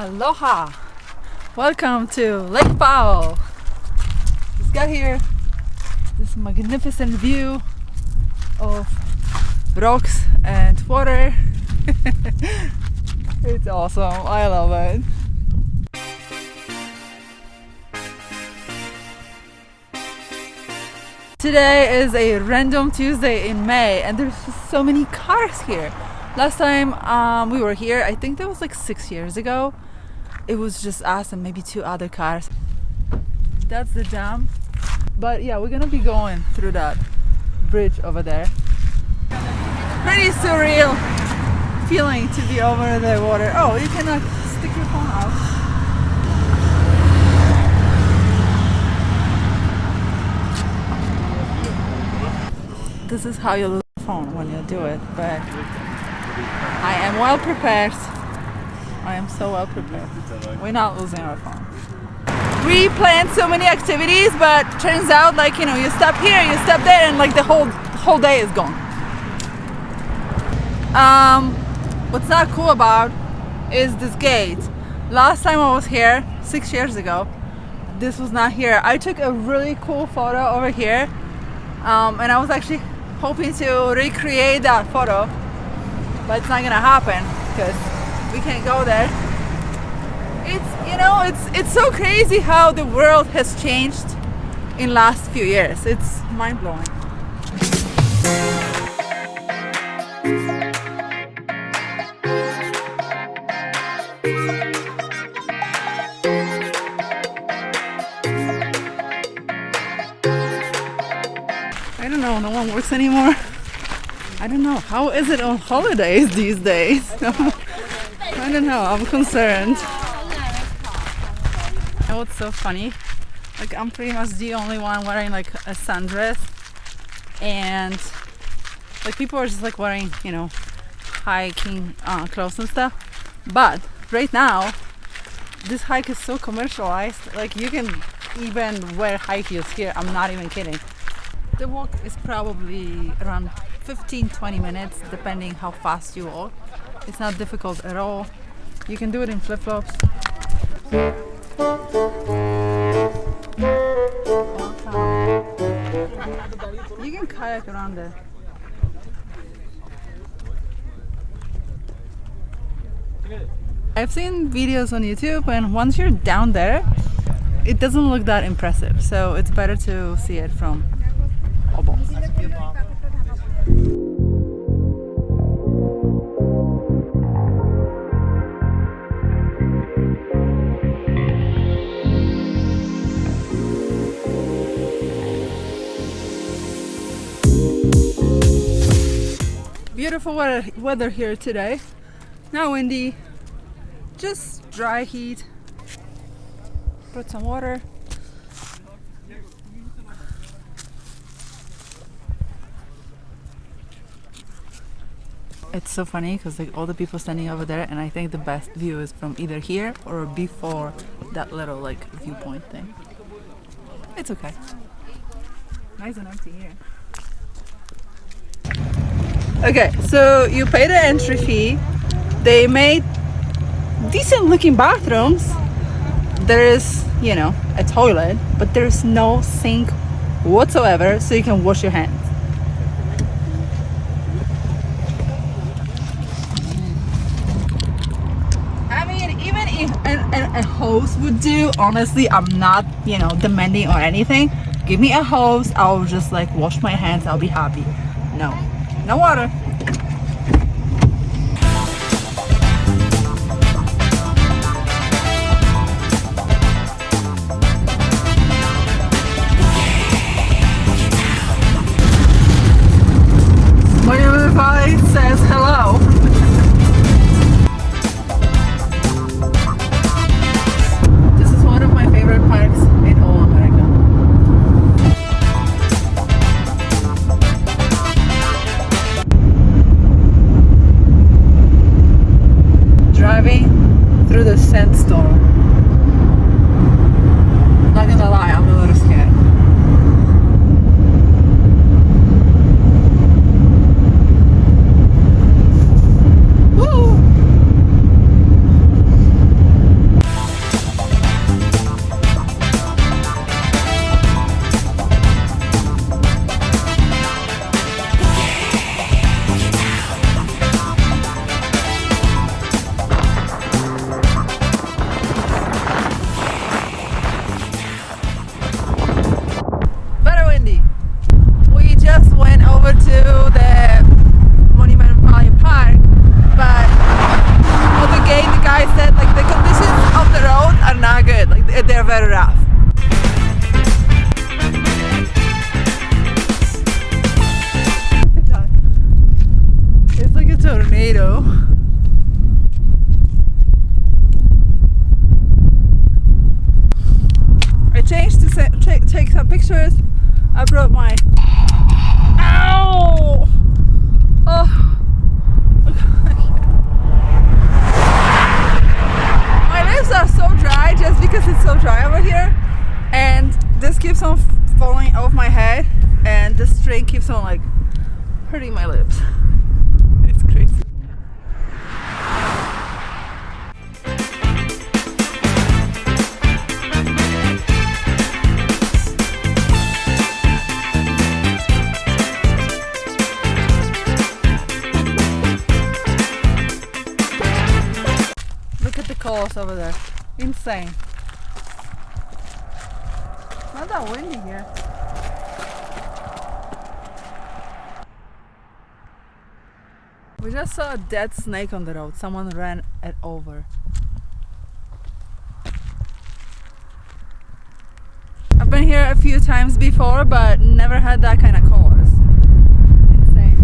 Aloha! Welcome to Lake Powell. Just got here. This magnificent view of rocks and water. It's awesome. I love it. Today is a random Tuesday in May and there's just so many cars here. Last time we were here, I think that was like 6 years ago. It was just us and maybe 2 other cars. That's the dam. But yeah, we're gonna be going through that bridge over there. Pretty surreal feeling to be over the water. Oh, you cannot stick your phone out. This is how you lose your phone when you do it, but I am well prepared. I am so well prepared. We're not losing our phone. We planned so many activities, but turns out like, you know, you stop here, you stop there, and like the whole day is gone. What's not cool about is this gate. Last time I was here, 6 years ago, this was not here. I took a really cool photo over here, and I was actually hoping to recreate that photo, but it's not gonna happen because we can't go there. It's so crazy how the world has changed in last few years. It's mind-blowing. I don't know, no one works anymore. I don't know, how is it on holidays these days? I don't know, I'm concerned. You know what's so funny? Like, I'm pretty much the only one wearing like a sundress, and like people are just like wearing, you know, hiking clothes and stuff. But right now, this hike is so commercialized, like you can even wear high heels here, I'm not even kidding. The walk is probably around 15-20 minutes, depending how fast you walk. It's not difficult at all. You can do it in flip-flops. You can kayak around there. I've seen videos on YouTube, and once you're down there, it doesn't look that impressive. So it's better to see it from above. Beautiful weather here today. Not windy, just dry heat. Put some water. It's so funny because like all the people standing over there, and I think the best view is from either here or before that little like viewpoint thing. It's okay. Nice and empty here. Okay, so you pay the entry fee. They made decent looking bathrooms. There is, you know, a toilet, but there's no sink whatsoever, so you can wash your hands. I mean, even if a hose would do, honestly, I'm not, you know, demanding or anything. Give me a hose, I'll just like wash my hands, I'll be happy. No water. Wi-Fi says hello. This is one of my favorite parks in all America. pictures. I brought my... Ow! Oh. My lips are so dry just because it's so dry over here. And this keeps on falling off my head. And the string keeps on like hurting my lips. It's crazy. Look at the colors over there. Insane. Not that windy here. We just saw a dead snake on the road. Someone ran it over. I've been here a few times before, but never had that kind of colors. Insane.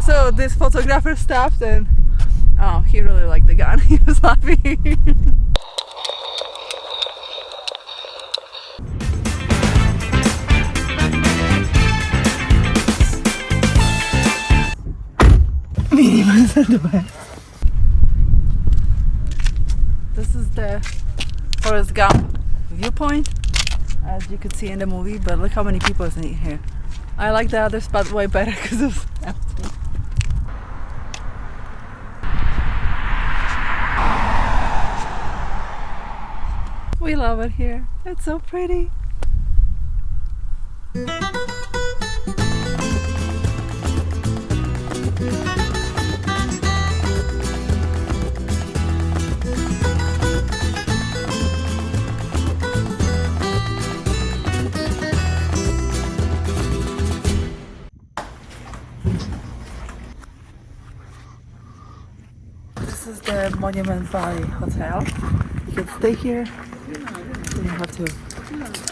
So this photographer stopped and oh, he really liked the gun. He was laughing. Minimals are the best. This is the Forrest Gump viewpoint, as you could see in the movie, but look how many people is in here. I like the other spot way better because it was empty. We love it here. It's so pretty. This is the Monument Valley Hotel. You can stay here. You don't have to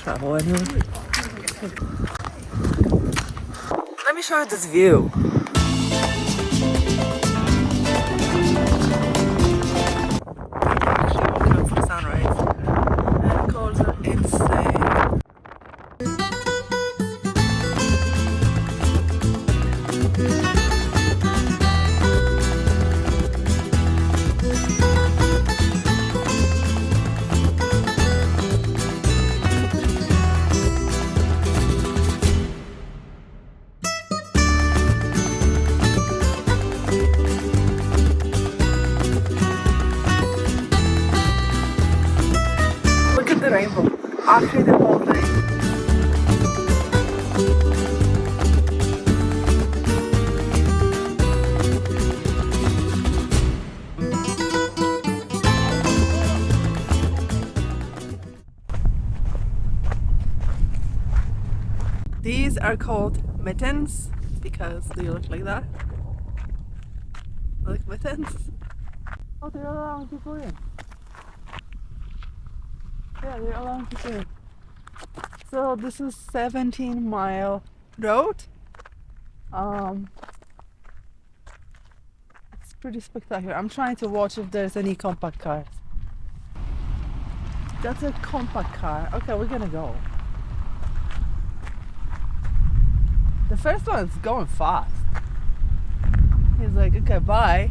travel anywhere. Let me show you this view. Actually, walking out for the sunrise. And the colors are insane. The rainbow. Actually, the whole thing. These are called mittens because they look like that. Like mittens. Oh, they're allowing people in. Yeah, they're allowing people in. So this is 17-mile road. It's pretty spectacular. I'm trying to watch if there's any compact cars. That's a compact car. Okay, we're gonna go. The first one's going fast. He's like, okay, bye.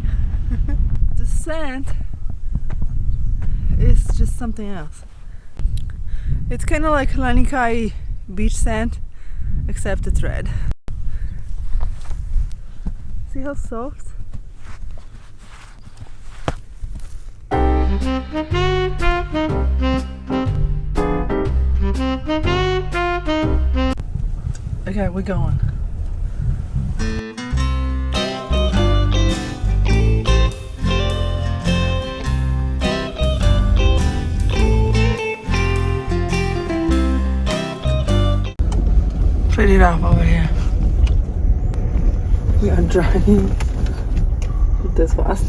The sand is just something else. It's kind of like Lanikai beach sand, except it's red. See how soft? Okay, we're going. Pretty rough over here. We are driving this fast.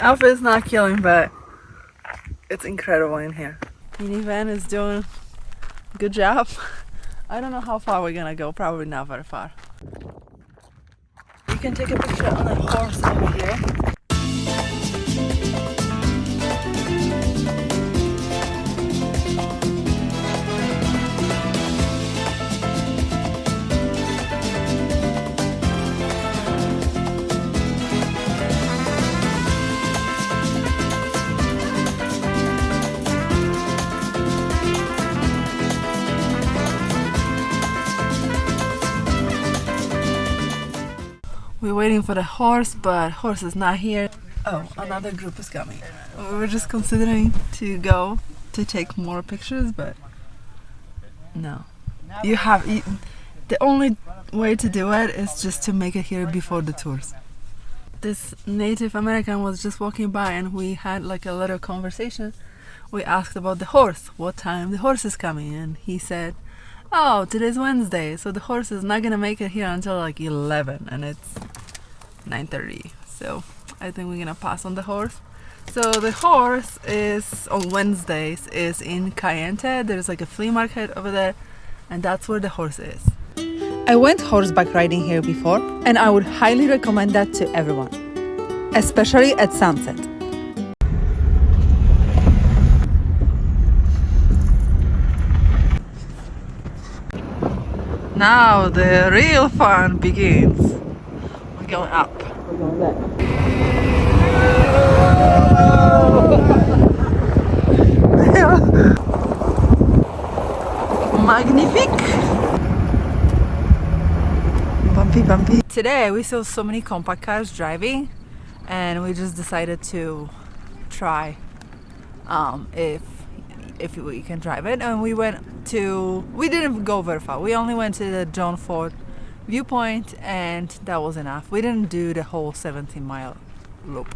outfit is not killing, but it's incredible in here. Minivan is doing a good job. I don't know how far we're gonna go, probably not very far. You can take a picture on a horse over here. We're waiting for the horse, but horse is not here. Oh, another group is coming. We were just considering to go to take more pictures, but no. The only way to do it is just to make it here before the tours. This Native American was just walking by and we had like a little conversation. We asked about the horse, what time the horse is coming, and he said, oh, today's Wednesday, so the horse is not gonna make it here until like 11 and it's 9:30. So I think we're gonna pass on the horse. So the horse is on Wednesdays is in Cayente. There's like a flea market over there, and that's where the horse is. I went horseback riding here before, and I would highly recommend that to everyone, especially at sunset. Now the real fun begins. We're going up. We're going left. Magnifique! Bumpy, bumpy. Today we saw so many compact cars driving, and we just decided to try if we can drive it, and we didn't go very far. We only went to the John Ford viewpoint, and that was enough. We didn't do the whole 17-mile loop.